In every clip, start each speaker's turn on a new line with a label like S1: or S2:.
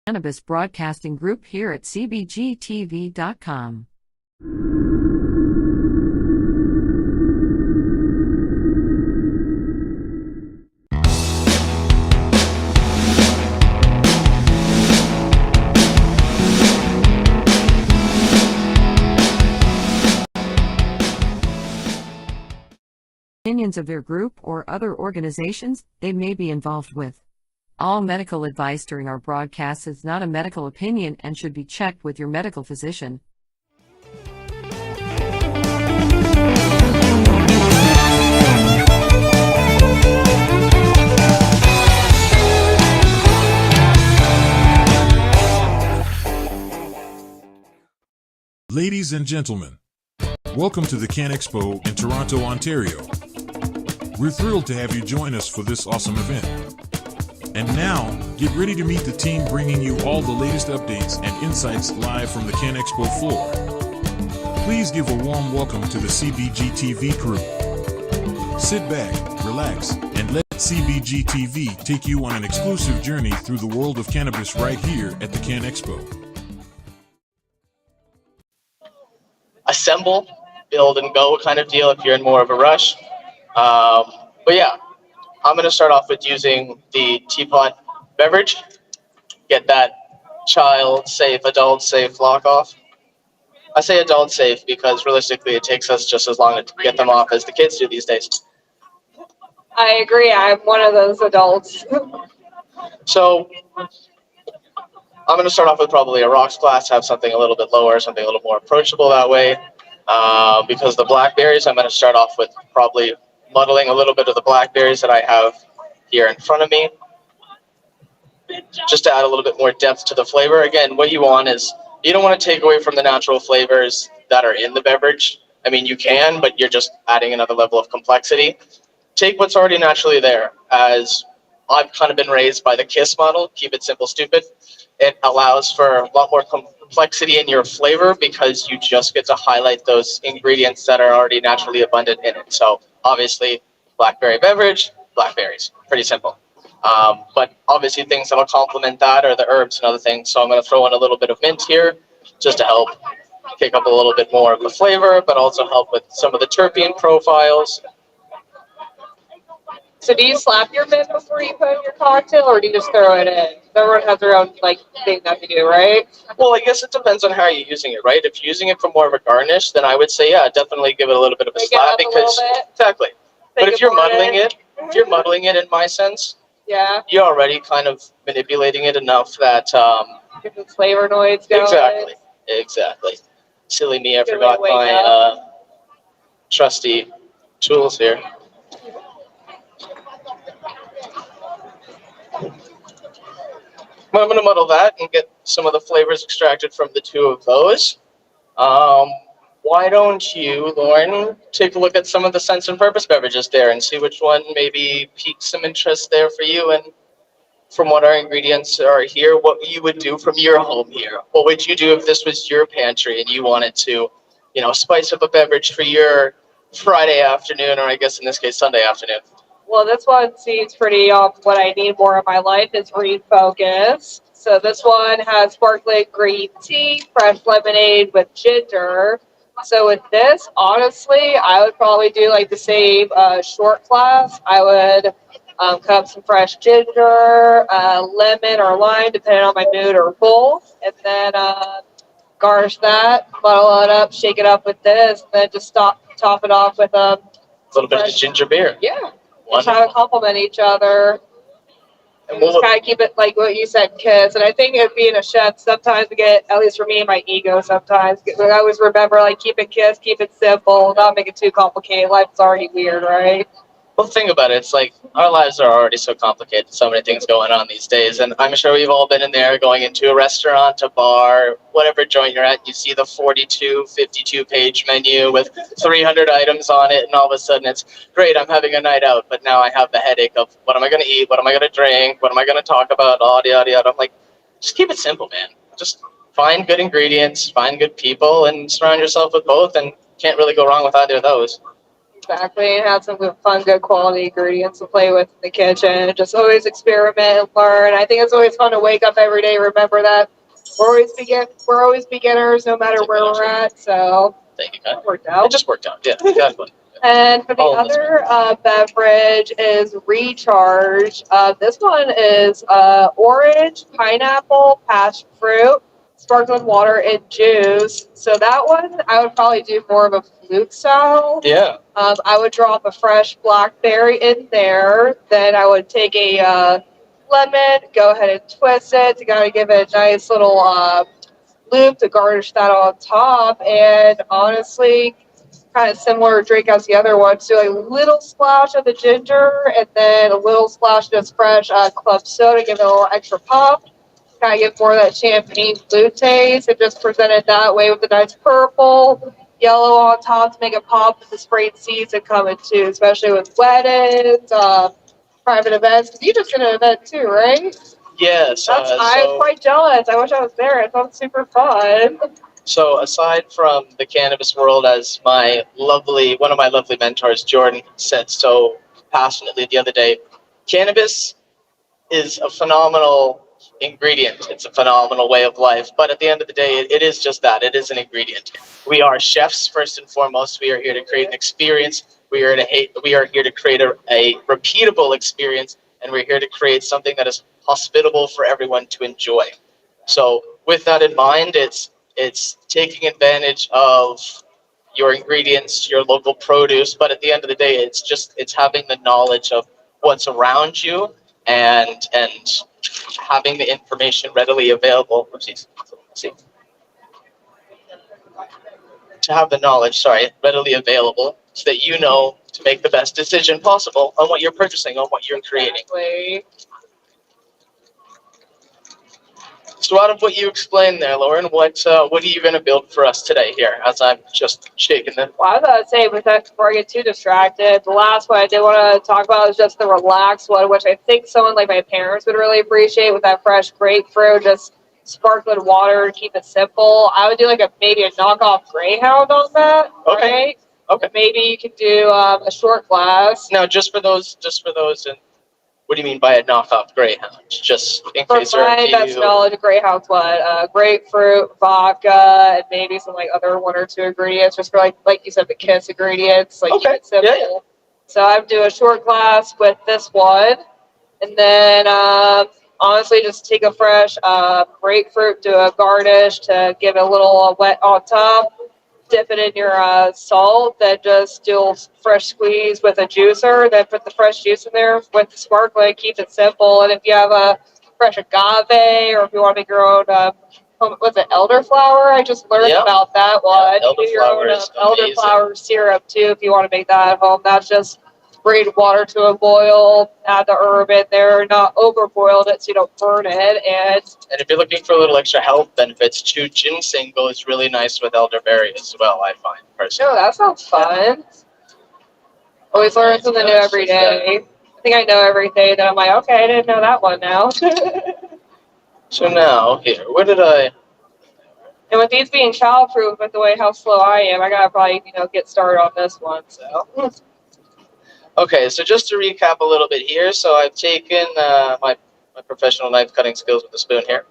S1: Cannabis Broadcasting Group here at CBGtv.com. Opinions of their group or other organizations they may be involved with. All medical advice during our broadcasts is not a medical opinion and should be checked with your medical physician.
S2: Ladies and gentlemen, welcome to the CannExpo in Toronto, Ontario. We're thrilled to have you join us for this awesome event. And now, get ready to meet the team bringing you all the latest updates and insights live from the CannExpo floor. Please give a warm welcome to the CBGtv crew. Sit back, relax, and let CBGtv take you on an exclusive journey through the world of cannabis right here at the CannExpo.
S3: Assemble, build, and go kind of deal if you're in more of a rush. But yeah, I'm going to start off with using the teapot beverage. Get that child-safe, adult-safe lock off. I say adult-safe because realistically it takes us just as long to get them off as the kids do these days.
S4: I agree. I'm one of those adults.
S3: So I'm going to start off with probably a rocks glass, have something a little bit lower, something a little more approachable that way. Because the blackberries, I'm going to start off with probably muddling a little bit of the blackberries that I have here in front of me, just to add a little bit more depth to the flavor. Again, what you want is, you don't want to take away from the natural flavors that are in the beverage. I mean, you can, but you're just adding another level of complexity. Take what's already naturally there. As I've kind of been raised by the KISS model, keep it simple, stupid. It allows for a lot more complexity in your flavor because you just get to highlight those ingredients that are already naturally abundant in it. So obviously, blackberry beverage, blackberries, pretty simple. But obviously things that'll complement that are the herbs and other things. So I'm going to throw in a little bit of mint here just to help kick up a little bit more of the flavor, but also help with some of the terpene profiles.
S4: So do you slap your mint before you put in your cocktail, or do you just throw it in? Everyone has their own thing that they do, right?
S3: Well, I guess it depends on how you're using it, right? If you're using it for more of a garnish, then I would say, yeah, definitely give it a little bit of a slap because exactly. But if you're muddling it, in my sense,
S4: yeah,
S3: you're already kind of manipulating it enough that
S4: get the flavonoids going.
S3: Exactly. Silly me, I forgot my trusty tools here. Well, I'm going to muddle that and get some of the flavors extracted from the two of those. Why don't you, Lauren, take a look at some of the Sense and Purpose beverages there and see which one maybe piques some interest there for you, and from what our ingredients are here, what you would do from your home here. What would you do if this was your pantry and you wanted to, spice up a beverage for your Friday afternoon, or I guess in this case, Sunday afternoon?
S4: Well, this one seems pretty what I need more in my life is refocus. So this one has sparkling green tea, fresh lemonade with ginger. So with this, honestly, I would probably do the same short glass. I would cut up some fresh ginger, lemon or lime, depending on my mood, or both. And then garnish that, bottle it up, shake it up with this, and then just top it off with a
S3: little bit of ginger beer.
S4: Yeah. Just how to complement each other. And just kind of keep it like what you said, kids. And I think it being a chef, sometimes we get, at least for me, my ego sometimes. I always remember, keep it kids, keep it simple, not make it too complicated. Life's already weird, right?
S3: Well, think about it. It's our lives are already so complicated. So many things going on these days. And I'm sure we've all been in there, going into a restaurant, a bar, whatever joint you're at. You see the 42, 52-page menu with 300 items on it. And all of a sudden it's, great, I'm having a night out. But now I have the headache of, what am I going to eat? What am I going to drink? What am I going to talk about? Yada, yada. I'm like, just keep it simple, man. Just find good ingredients, find good people, and surround yourself with both. And can't really go wrong with either of those.
S4: Exactly, and have some fun, good quality ingredients to play with in the kitchen. Just always experiment and learn. I think it's always fun to wake up every day. Remember that we're always beginners, no matter where we're at. So
S3: Thank you, guys.
S4: worked out.
S3: It just worked out. Yeah, exactly.
S4: And for the other beverage is Recharge. This one is orange, pineapple, passion fruit, sparkling water, and juice. So that one I would probably do more of a flute style.
S3: Yeah.
S4: I would drop a fresh blackberry in there. Then I would take a lemon, go ahead and twist it to kind of give it a nice little loop to garnish that on top. And honestly, kind of similar drink as the other one. So a little splash of the ginger and then a little splash of this fresh club soda, give it a little extra pop. Kind of get more of that champagne flute taste and just present it that way with a nice purple, yellow on top to make it pop with the sprayed seeds that come in too, especially with weddings, private events. Because you just did an event too, right?
S3: Yes.
S4: I'm quite jealous. I wish I was there. It sounds super fun.
S3: So aside from the cannabis world, as one of my lovely mentors, Jordan, said so passionately the other day, cannabis is a phenomenal ingredient. It's a phenomenal way of life. But at the end of the day, it is just that. It is an ingredient. We are chefs first and foremost. We are here to create an experience. We are here to create a repeatable experience, and we're here to create something that is hospitable for everyone to enjoy. So with that in mind, it's taking advantage of your ingredients, your local produce, but at the end of the day, it's having the knowledge of what's around you and having the information readily available. To have the knowledge, readily available, so that you know to make the best decision possible on what you're purchasing, on what you're creating.
S4: Exactly.
S3: So out of what you explained there, Lauren, what are you going to build for us today here, as I'm just shaking them?
S4: Well, I was about to say, before I get too distracted, the last one I did want to talk about is just the relaxed one, which I think someone like my parents would really appreciate with that fresh grapefruit, just sparkling water to keep it simple. I would do maybe a knockoff Greyhound on that.
S3: Okay.
S4: Right?
S3: Okay.
S4: Maybe you could do a short glass.
S3: Now, just for those, and what do you mean by a knockoff Greyhound? Just in case there are a few.
S4: That's knowledge, Greyhound's what? Grapefruit, vodka, and maybe some other one or two ingredients, just for like you said, the kiss ingredients, keep it simple.
S3: Yeah.
S4: So I would do a short glass with this one, and then honestly, just take a fresh grapefruit, do a garnish to give it a little wet on top. Dip it in your salt, then just do a fresh squeeze with a juicer, then put the fresh juice in there with the sparkling, keep it simple. And if you have a fresh agave, or if you want to make your own, what's it, elderflower? I just learned about that one.
S3: Yeah,
S4: you do your own
S3: elderflower
S4: elderflower syrup too if you want to make that at home. That's just bring water to a boil, add the herb in there, not overboiled it so you don't burn it. And
S3: if you're looking for a little extra health benefits too, ginseng goes really nice with elderberry as well, I find, personally.
S4: Oh, that sounds fun. Always learn something new every day. I think I know everything, and I'm like, okay, I didn't know that one now.
S3: So now, here, where did I...
S4: And with these being childproof, with the way how slow I am, I gotta probably, get started on this one, so...
S3: Okay, so just to recap a little bit here, so I've taken my professional knife cutting skills with the spoon here.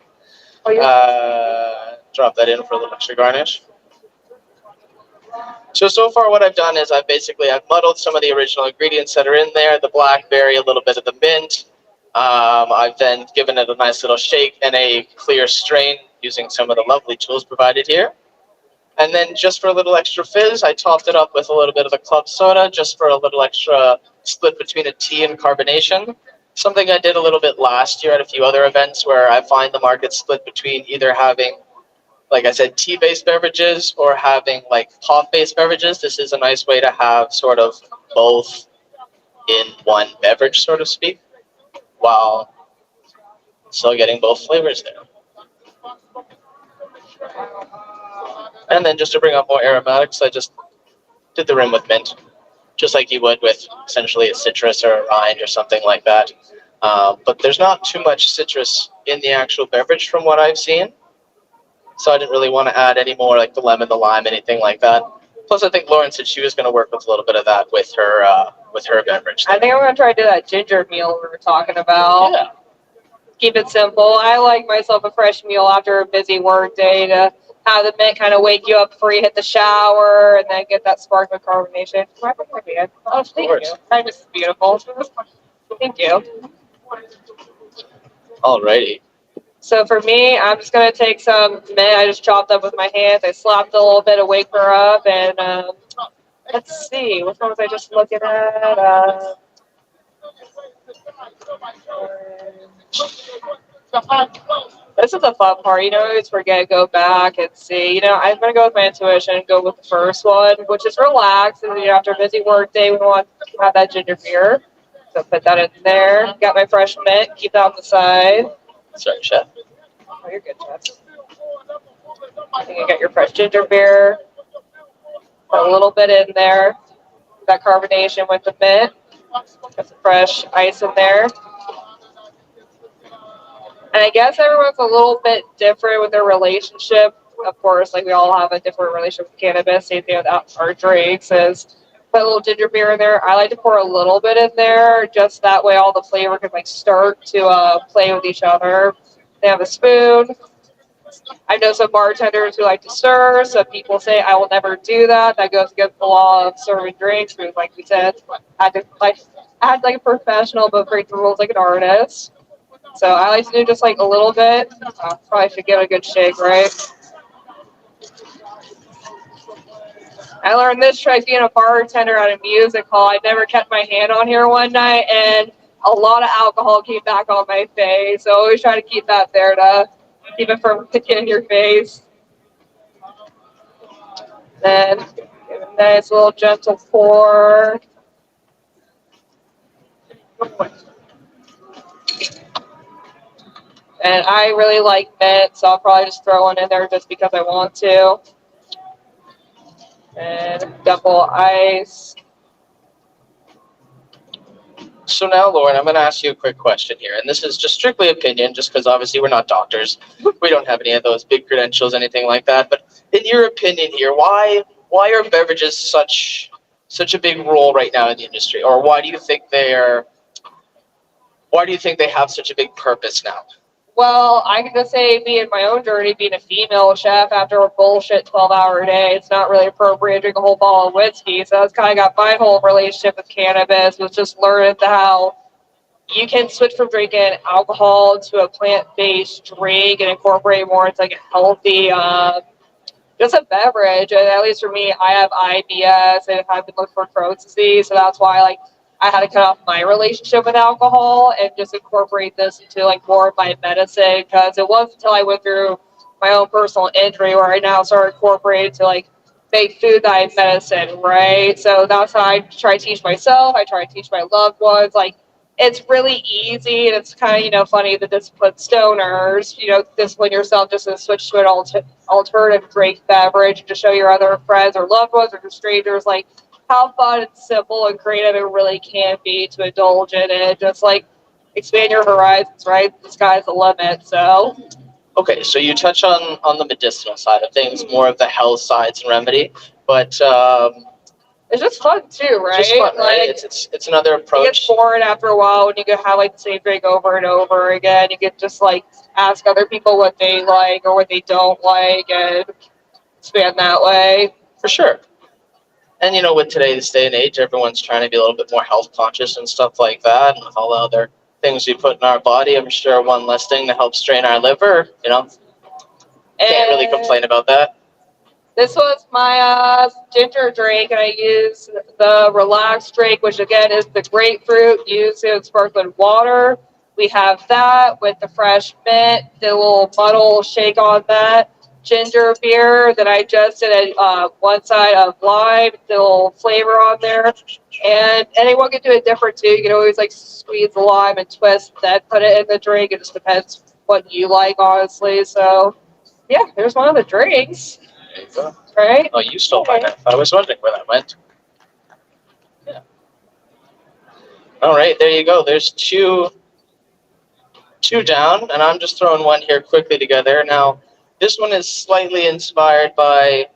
S4: Oh, yeah.
S3: Drop that in for a little extra garnish. So far what I've done is I've muddled some of the original ingredients that are in there, the blackberry, a little bit of the mint. I've then given it a nice little shake and a clear strain using some of the lovely tools provided here. And then just for a little extra fizz, I topped it up with a little bit of a club soda, just for a little extra split between a tea and carbonation. Something I did a little bit last year at a few other events, where I find the market split between either having, like I said, tea-based beverages or having pop-based beverages. This is a nice way to have sort of both in one beverage, so to speak, while still getting both flavors there. And then just to bring up more aromatics, I just did the rim with mint, just like you would with essentially a citrus or a rind or something like that. But there's not too much citrus in the actual beverage from what I've seen. So I didn't really want to add any more like the lemon, the lime, anything like that. Plus, I think Lauren said she was going to work with a little bit of that with her beverage.
S4: I think I'm going to try to do that ginger meal we were talking about.
S3: Yeah.
S4: Keep it simple. I like myself a fresh meal after a busy work day to have the mint kind of wake you up before you hit the shower and then get that sparkling carbonation. Oh, thank you. That is beautiful. Thank you.
S3: Alrighty.
S4: So for me, I'm just going to take some mint I just chopped up with my hands. I slapped a little bit to wake her up. And let's see, which one was I just looking at? This is the fun part. You know, I always forget, go back and see. You know, I'm going to go with my intuition and go with the first one, which is relax. And you know, after a busy work day, we want to have that ginger beer. So put that in there. Got my fresh mint. Keep that on the side.
S3: Sorry, Chef.
S4: Oh, you're good, Chef. And you got your fresh ginger beer. Put a little bit in there. That carbonation with the mint. Got some fresh ice in there. And I guess everyone's a little bit different with their relationship. Of course, like we all have a different relationship with cannabis. Same thing with our drinks is put a little ginger beer in there. I like to pour a little bit in there, just that way all the flavor can like start to play with each other. They have a spoon. I know some bartenders who like to stir. Some people say I will never do that. That goes against the law of serving drinks. Because, like we said, I had like a professional, but break the rules like an artist. So I like to do just like a little bit. Probably should give it a good shake, right? I learned this trick being a bartender at a music hall. I never kept my hand on here one night, and a lot of alcohol came back on my face. So always try to keep that there to keep it from sticking in your face. Then give it a nice little gentle pour. And I really like mint, so I'll probably just throw one in there just because I want to. And double ice.
S3: So now, Lauren, I'm going to ask you a quick question here, and this is just strictly opinion, just because obviously we're not doctors. We don't have any of those big credentials, anything like that. But in your opinion here, why are beverages such a big role right now in the industry, or why do you think they have such a big purpose now?
S4: Well, I can just say, being my own journey, being a female chef after a bullshit 12-hour day, it's not really appropriate to drink a whole bottle of whiskey. So that's kind of got my whole relationship with cannabis, was just learning how you can switch from drinking alcohol to a plant-based drink and incorporate more into like a healthy, just a beverage. And at least for me, I have IBS and I've been looking for Crohn's disease, so that's why I had to cut off my relationship with alcohol and just incorporate this into like more of my medicine, because it wasn't until I went through my own personal injury where I now started incorporating to like make food diet medicine, right? So that's how I try to teach myself. I try to teach my loved ones. Like, it's really easy, and it's kind of, funny that discipline stoners, discipline yourself just to switch to an alternative drink beverage to show your other friends or loved ones or just strangers, like, how fun and simple and creative it really can be to indulge in it. Just like expand your horizons, right? The sky's the limit. So
S3: Okay, so you touch on the medicinal side of things, more of the health sides and remedy, but
S4: it's just fun too, right?
S3: just fun, right? It's another approach.
S4: You get bored after a while when you can have like the same drink over and over again. You get just like ask other people what they like or what they don't like and expand that way.
S3: For sure. And with today's day and age, everyone's trying to be a little bit more health conscious and stuff like that. And with all the other things we put in our body, I'm sure one less thing to help strain our liver, can't really complain about that.
S4: This was my ginger drink, and I used the relaxed drink, which again is the grapefruit used in sparkling water. We have that with the fresh mint, the little muddle shake on that. Ginger beer that I just did one side of lime, the little flavor on there. And anyone can do it different too. You can always like squeeze the lime and twist, then put it in the drink. It just depends what you like, honestly. So yeah, there's one of the drinks.
S3: There you go.
S4: Right?
S3: Oh, you stole my knife. I was wondering where that went. Yeah. All right, there you go. There's two down, and I'm just throwing one here quickly together. Now, this one is slightly inspired by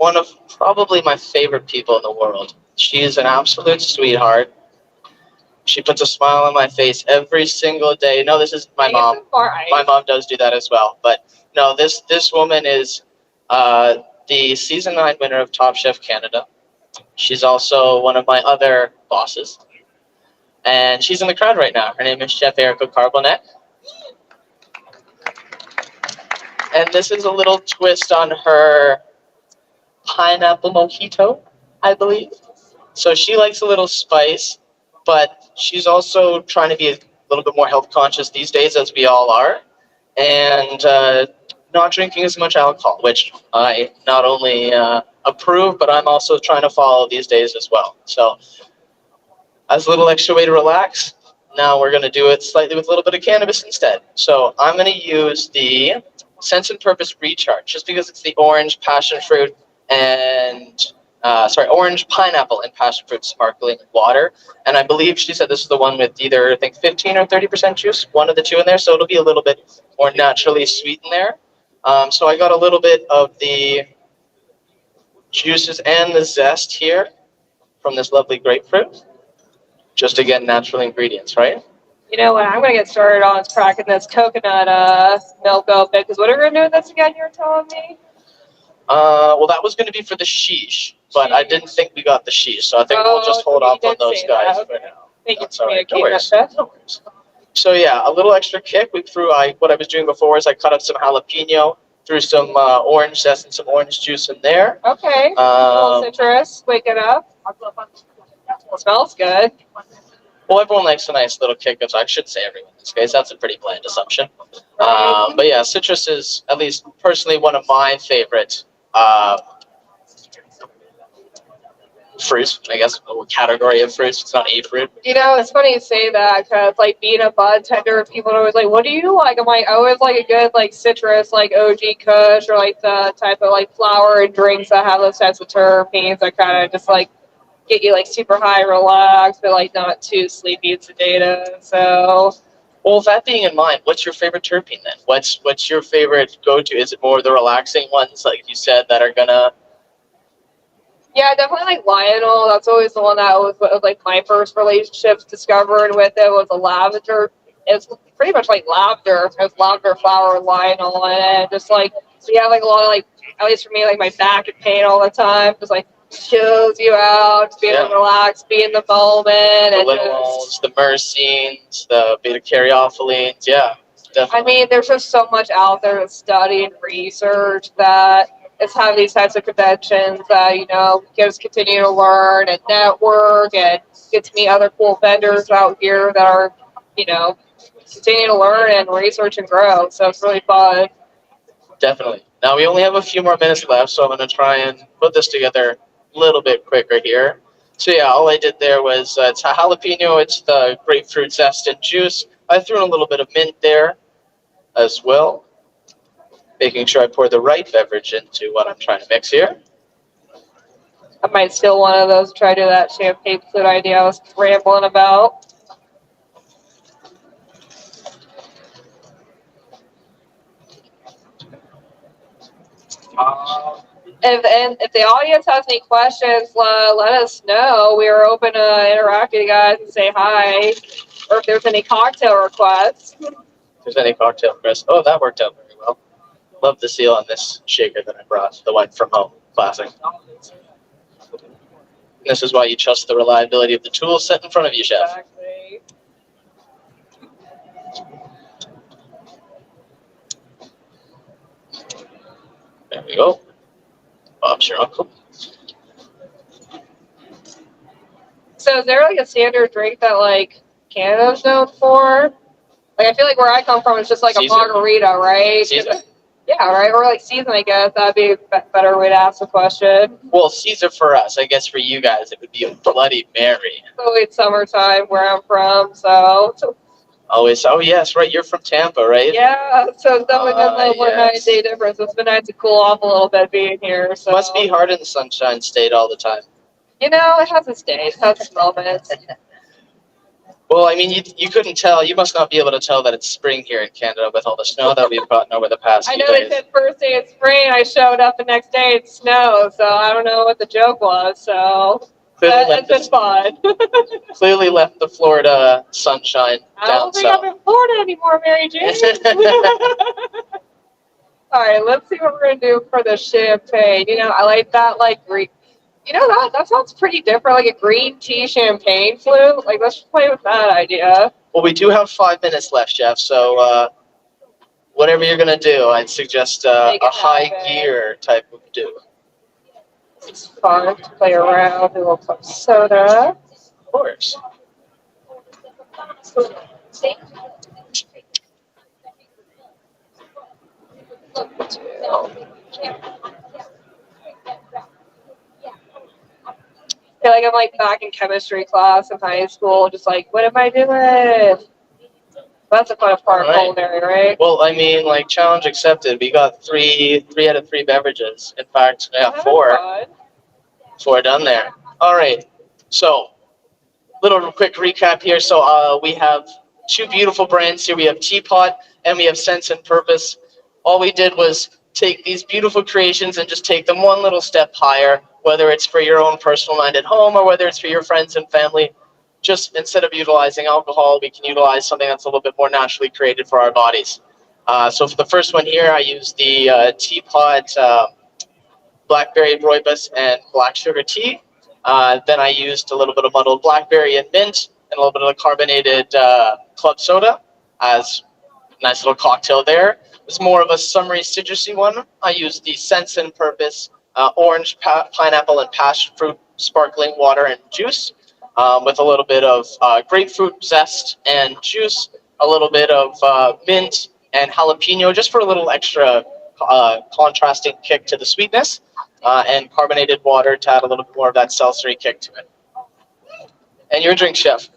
S3: one of probably my favorite people in the world. She is an absolute sweetheart. She puts a smile on my face every single day. No, this is my mom. My mom does do that as well. But no, this woman is the season 9 winner of Top Chef Canada. She's also one of my other bosses. And she's in the crowd right now. Her name is Chef Erica Carbonet. And this is a little twist on her pineapple mojito, I believe. So she likes a little spice, but she's also trying to be a little bit more health conscious these days, as we all are, and not drinking as much alcohol, which I not only approve, but I'm also trying to follow these days as well. So as a little extra way to relax, now we're going to do it slightly with a little bit of cannabis instead. So I'm going to use the Sense and Purpose Recharge, just because it's the orange, passion fruit, and orange, pineapple, and passion fruit sparkling water. And I believe she said this is the one with either, I think, 15 or 30% juice, one of the two in there. So it'll be a little bit more naturally sweet in there. So I got a little bit of the juices and the zest here from this lovely grapefruit. Just, again, natural ingredients, right?
S4: You know what I'm going to get started on is cracking this coconut milk open. Because what are we going to do with this again, you were telling me?
S3: Well, that was going to be for the sheesh, but I didn't think we got the sheesh, so I think we'll just hold off on those guys for now.
S4: Thank you
S3: That's
S4: for
S3: all right. No
S4: communicating
S3: worries.
S4: that.
S3: No worries. So yeah, a little extra kick. What I was doing before is I cut up some jalapeno, threw some orange zest and some orange juice in there.
S4: Okay. A little citrus. Wake it up. It smells good.
S3: Well, everyone likes a nice little kick. I should say everyone in this case. That's a pretty bland assumption. But yeah, citrus is, at least personally, one of my favorite fruits, I guess, a category of fruits. It's not a fruit.
S4: You know, it's funny you say that because, like, being a bud tender, people are always like, what do you like? I'm like, I always like a good, like, citrus, like OG Kush, or, like, the type of, like, flower and drinks that have those types of terpenes that kind of just, like, get you, like, super high, relaxed, but, like, not too sleepy and sedated. So,
S3: well, with that being in mind, what's your favorite terpene then? What's your favorite go-to? Is it more the relaxing ones, like you said, that are gonna...
S4: Yeah, definitely like Lionel. That's always the one that was like my first relationships discovered with it was a lavender. It's pretty much like lavender. It's lavender flower with Lionel in it. Just like, so you have like a lot of like, at least for me, like my back and pain all the time. Just like chills you out, just be able to relax, be in the moment.
S3: The linols, the myrcines, the beta-caryophyllines, yeah, definitely.
S4: I mean, there's just so much out there to study and research that it's having these types of conventions that, you know, we just continue to learn and network and get to meet other cool vendors out here that are, you know, continue to learn and research and grow. So it's really fun.
S3: Definitely. Now we only have a few more minutes left, so I'm going to try and put this together a little bit quicker here. So yeah, all I did there was, it's a jalapeno, it's the grapefruit zest and juice. I threw in a little bit of mint there as well, making sure I pour the right beverage into what I'm trying to mix here.
S4: I might steal one of those, try to do that champagne flute idea I was rambling about. If the audience has any questions, let us know. We are open to interact with you guys and say hi, or if there's any cocktail requests.
S3: If there's any cocktail requests, oh, that worked out very well. Love the seal on this shaker that I brought, the one from home, classic. And this is why you trust the reliability of the tools set in front of you, chef.
S4: Exactly.
S3: There we go. Bob's your uncle.
S4: So is there like a standard drink that like Canada's known for? Like I feel like where I come from, it's just like
S3: Caesar.
S4: A margarita, right?
S3: Caesar?
S4: Yeah, right. Or like season, I guess that'd be a better way to ask the question.
S3: Well, Caesar for us. I guess for you guys, it would be a Bloody Mary.
S4: So it's summertime where I'm from, so
S3: Always. Oh yes, right. You're from Tampa, right?
S4: yeah. So it's definitely been a 1 day difference. It's been nice to cool off a little bit being here. So
S3: Must be hard in the Sunshine State all the time.
S4: You know, it has its days, it has its moments.
S3: Well, I mean, you couldn't tell. You must not be able to tell that it's spring here in Canada with all the snow that we've gotten over the past
S4: I
S3: few
S4: know they
S3: days.
S4: said first day of spring. I showed up the next day, it snowed. So I don't know what the joke was. So it's been fun.
S3: Clearly left the Florida sunshine
S4: I
S3: down
S4: don't think I'm
S3: south.
S4: in Florida anymore, Mary Jane. All right, let's see what we're gonna do for the champagne. You know, I like that, like green. You know that sounds pretty different, like a green tea champagne flute. Like let's just play with that idea.
S3: Well, we do have 5 minutes left, Jeff. So whatever you're gonna do, I'd suggest a high gear type of do.
S4: It's fun to play around. Do a little club soda.
S3: Of course.
S4: I feel like I'm like back in chemistry class in high school, just like, what am I doing? That's the fun part of culinary, right?
S3: Well, I mean, like, challenge accepted. We got three out of 3 beverages. In fact, yeah, 4. 4 done there. All right. So, little quick recap here. So, we have 2 beautiful brands here. We have Teapot and we have Sense and Purpose. All we did was take these beautiful creations and just take them one little step higher, whether it's for your own personal mind at home or whether it's for your friends and family. Just instead of utilizing alcohol, we can utilize something that's a little bit more naturally created for our bodies. So for the first one here, I used the Teapot blackberry rooibos and black sugar tea. Then I used a little bit of muddled blackberry and mint and a little bit of the carbonated club soda as a nice little cocktail there. It's more of a summery citrusy one. I used the Sense and Purpose orange, pineapple, and passion fruit sparkling water and juice. With a little bit of grapefruit zest and juice, a little bit of mint and jalapeno, just for a little extra contrasting kick to the sweetness, and carbonated water to add a little bit more of that seltzery kick to it. And your drink, Chef?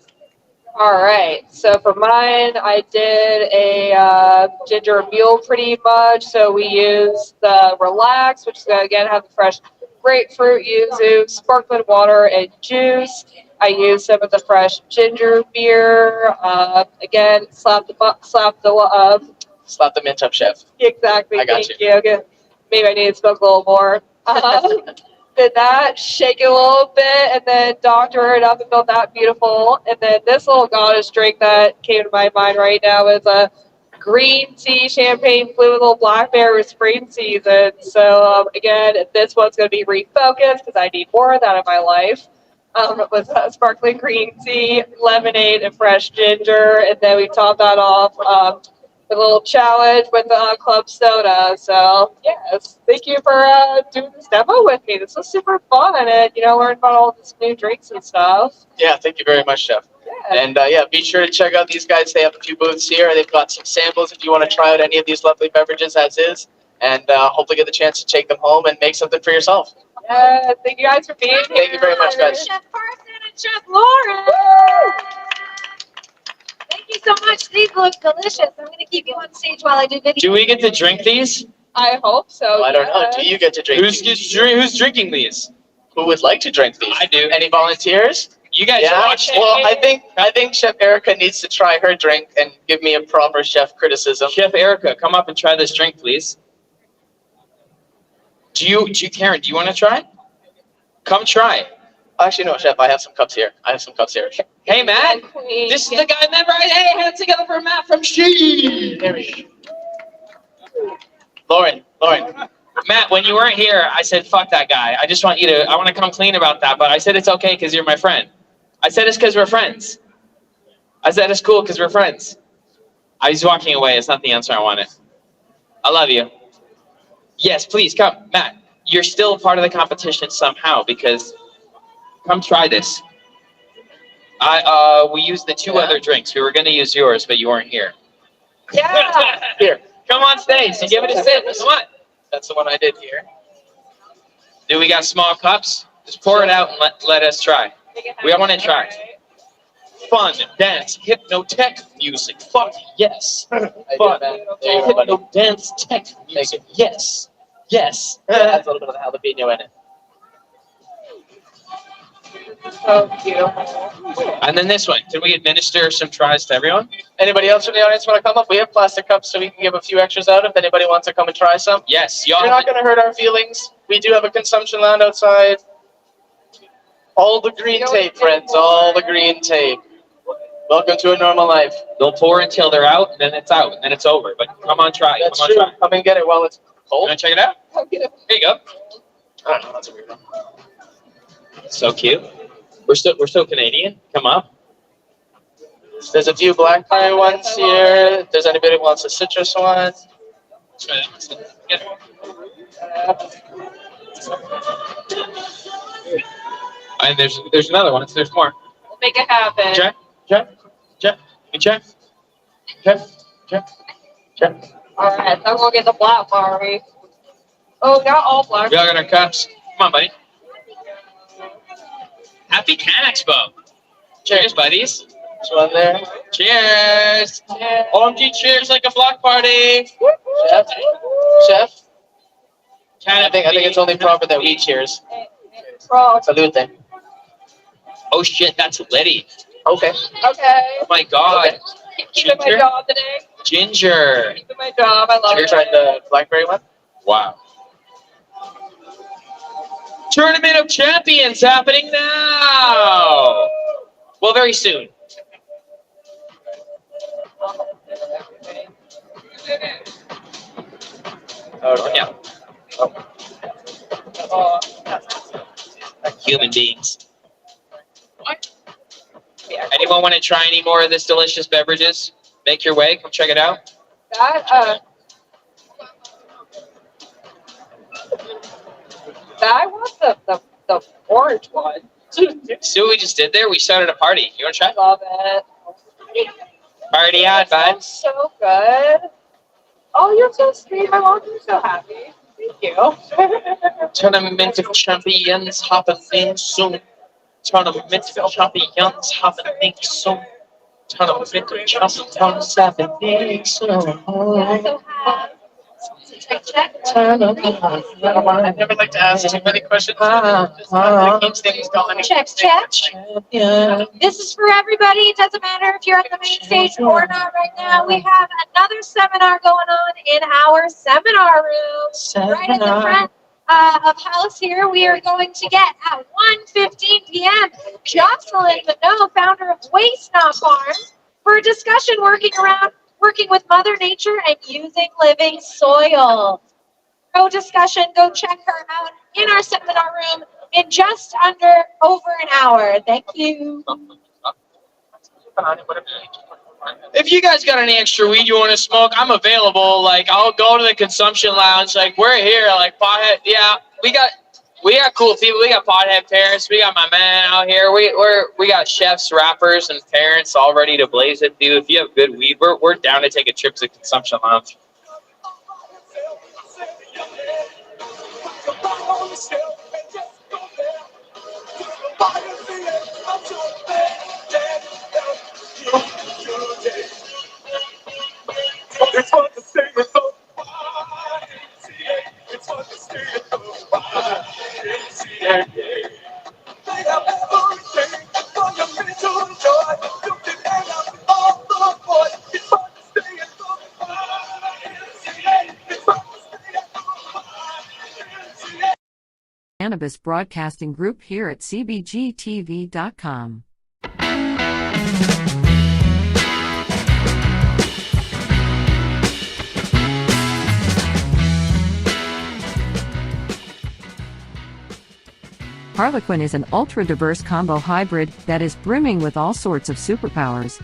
S4: All right, so for mine, I did a ginger mule pretty much. So we used the Relax, which is going to, again, have the fresh grapefruit, yuzu, sparkling water, and juice. I used some of the fresh ginger beer. Again, slap the
S3: mint up, Chef.
S4: Exactly.
S3: I got
S4: Thank you. Okay. Maybe I need to smoke a little more. Did that, shake it a little bit, and then doctor it up and felt that beautiful. And then this little goddess drink that came to my mind right now is a green tea champagne flute with a little blackberry with spring season. So again, this one's going to be refocused because I need more of that in my life. With sparkling green tea, lemonade, and fresh ginger. And then we top that off with a little challenge with club soda. So, yes, thank you for doing this demo with me. This was super fun and, learn about all these new drinks and stuff.
S3: Yeah, thank you very much, Chef. Yeah. And, be sure to check out these guys. They have a few booths here. They've got some samples if you want to try out any of these lovely beverages as is. And hopefully get the chance to take them home and make something for yourself.
S4: Yeah, thank you guys for being here.
S3: Thank you very much, guys.
S5: Chef Carson and Chef Lauren. Thank you so much. These look delicious. I'm going to keep you on stage while I do video.
S6: Do we get to drink these?
S4: I hope so.
S3: Well, I don't know. Do you get to drink
S6: these? Who's drinking these?
S3: Who would like to drink these?
S6: I do.
S3: Any volunteers?
S6: You guys watch.
S3: Well, I think Chef Erica needs to try her drink and give me a proper chef criticism.
S6: Chef Erica, come up and try this drink, please. Karen, do you want to try? Come try.
S3: Actually, no, Chef, I have some cups here.
S6: Hey, Matt. This is the guy, remember? Hey, hands together for Matt from She.
S3: There we go. Lauren.
S6: Matt, when you weren't here, I said, fuck that guy. I want to come clean about that, but I said it's okay because you're my friend. I said it's because we're friends. I said it's cool because we're friends. I was walking away. It's not the answer I wanted. I love you. Yes, please come, Matt. You're still part of the competition somehow because come try this. We used the 2 other drinks. We were going to use yours, but you weren't here.
S4: Yeah.
S6: Here, come on stage. So give it a sip. Come on.
S3: That's the one I did here.
S6: Do we got small cups? Just pour it out and let us try. We want to try. Fun, dance, hypno-tech music. Fuck yes. Fun, hypno-dance, tech music. Yes. Yes.
S3: It has a little bit of jalapeno in it.
S4: So cute.
S6: And then this one. Can we administer some tries to everyone?
S3: Anybody else from the audience want to come up? We have plastic cups, so we can give a few extras out if anybody wants to come and try some.
S6: Yes,
S3: You're
S6: y'all.
S3: not going to hurt our feelings. We do have a consumption lounge outside. All the green tape, friends. All the green tape. Welcome to a normal life.
S6: They'll pour until they're out, and then it's out, and then it's over. But come on, try.
S3: That's
S6: Come on,
S3: true.
S6: try.
S3: Come and get it while it's
S6: You
S3: cold.
S6: want to check it out? Here you go.
S3: I don't know. That's a weird one.
S6: So cute. We're so Canadian. Come up.
S3: There's a few blackberry ones here. If there's anybody who wants a citrus one.
S6: Try that. Get it. And there's another one. There's more.
S4: We'll make it happen.
S6: Check.
S4: All right, then we'll get the blackberry. Oh, not all black.
S6: We all got our cups. Come on, buddy. Happy CannExpo. Cheers, buddies.
S3: There's one there.
S6: Cheers. OMG, cheers like a block party.
S3: Chef? Chef?
S6: Can
S3: I think it's only proper that we cheers.
S4: Bro.
S3: Salute.
S6: Oh shit, that's Liddy.
S3: Okay.
S4: Okay.
S6: Oh my god.
S4: Keeping my
S6: Ginger.
S4: job today.
S6: Ginger.
S4: Keeping my job. I love
S3: You're
S4: it.
S3: trying the blackberry one?
S6: Wow. Tournament of Champions happening now. Well, very soon.
S3: Oh,
S6: Yeah.
S4: Oh,
S6: Human beings.
S4: yeah.
S6: Anyone want to try any more of this delicious beverages? Make your way. Come check it out.
S4: I want the orange one.
S6: See what we just did there? We started a party. You want to try?
S4: Love it.
S6: Party on, bud.
S4: Sounds so good. Oh, you're so sweet. My mom is so happy. Thank you.
S6: Tournament of Champions happening soon. Tournament of Champions happening soon. Tournament of Champions happening soon.
S3: I never like to ask too many questions. Just keeps things going.
S5: Check. This is for everybody. It doesn't matter if you're at the main stage or not right now. We have another seminar going on in our seminar room. Right in the front of house here. We are going to get at 1:15 p.m. Jocelyn Minot, founder of Waste Not Farms, for a discussion working with Mother Nature and using living soil. Go discussion, go check her out in our seminar room in just over an hour. Thank you.
S6: If you guys got any extra weed you want to smoke, I'm available. Like, I'll go to the consumption lounge. Like, we're here. Like, pothead. Yeah, we got cool people. We got pothead parents. We got my man out here. We got chefs, rappers, and parents all ready to blaze it, dude. If you have good weed, we're down to take a trip to the consumption lounge.
S7: It's fun to stay at the YMCA. It's fun to stay at the YMCA. They have everything for your mental joy. You can hang out with all the boys. It's fun to stay at the YMCA. It's fun to stay at the YMCA.
S1: Cannabis Broadcasting Group here at CBGtv.com. Harlequin is an ultra-diverse combo hybrid that is brimming with all sorts of superpowers.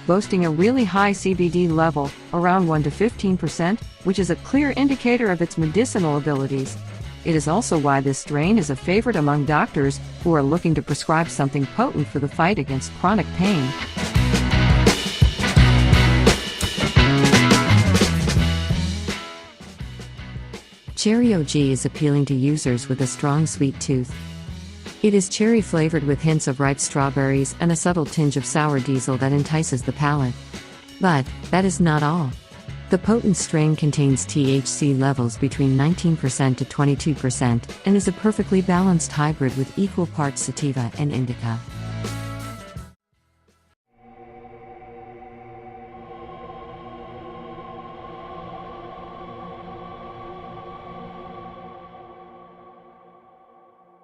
S1: Boasting a really high CBD level, around 1 to 15%, which is a clear indicator of its medicinal abilities. It is also why this strain is a favorite among doctors who are looking to prescribe something potent for the fight against chronic pain. Cherry OG is appealing to users with a strong sweet tooth. It is cherry flavored with hints of ripe strawberries and a subtle tinge of sour diesel that entices the palate. But that is not all. The potent strain contains THC levels between 19% to 22% and is a perfectly balanced hybrid with equal parts sativa and indica.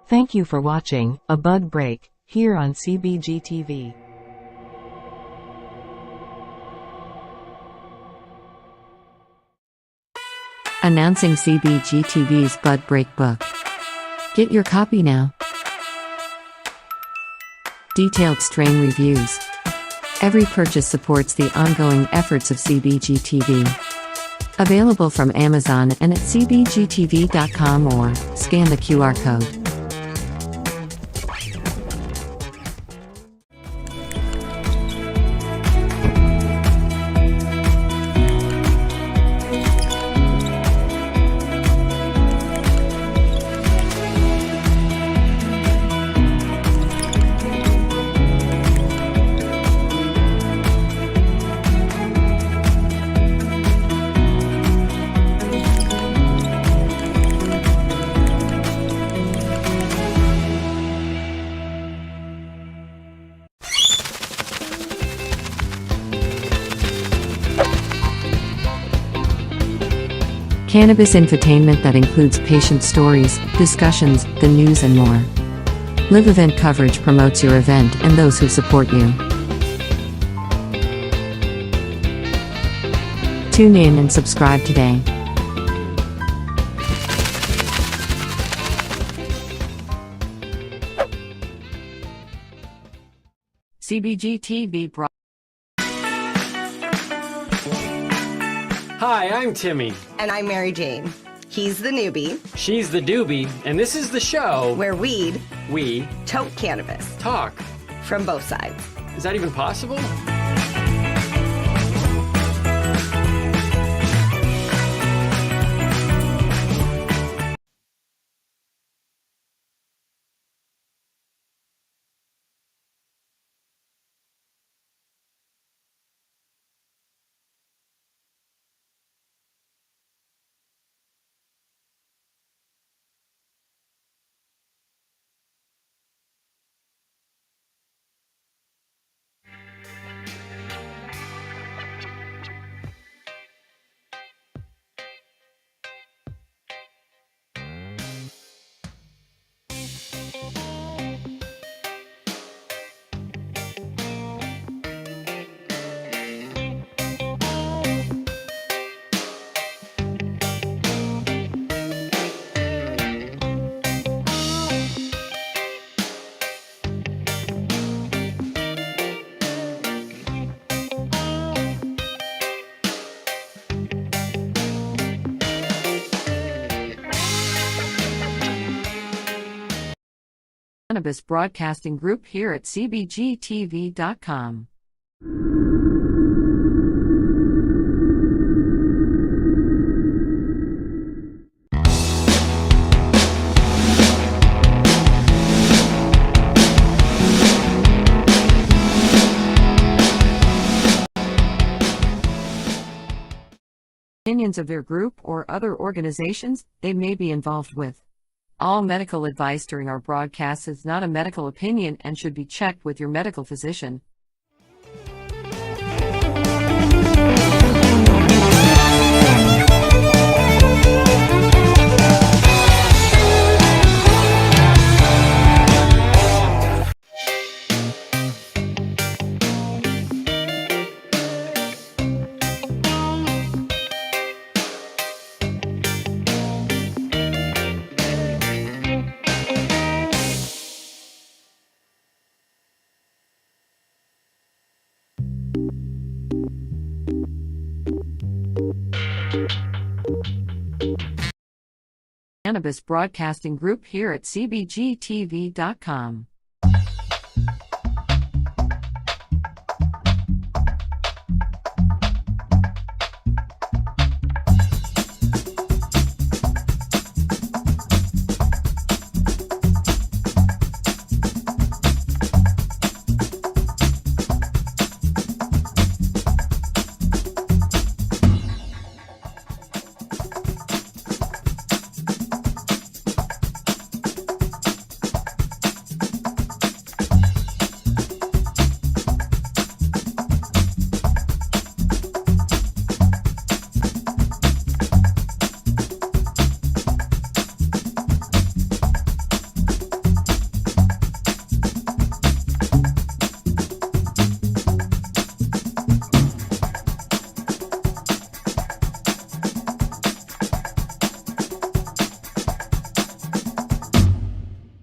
S8: Thank you for watching A Bud Break here on CBGtv.
S1: Announcing CBGTV's Bud Break book. Get your copy now. Detailed strain reviews. Every purchase supports the ongoing efforts of CBGtv. Available from Amazon and at CBGtv.com or scan the QR code. Cannabis infotainment that includes patient stories, discussions, the news and more. Live event coverage promotes your event and those who support you. Tune in and subscribe today. CBGtv brought.
S9: Hi, I'm Timmy.
S10: And I'm Mary Jane. He's the Noobie,
S9: She's the Doobie, and this is the show
S10: where we
S9: tote
S10: cannabis
S9: talk.
S10: from both sides.
S9: Is that even possible?
S1: Cannabis Broadcasting Group here at CBGtv.com. Opinions of their group or other organizations they may be involved with. All medical advice during our broadcast is not a medical opinion and should be checked with your medical physician. Cannabis Broadcasting Group here at CBGtv.com.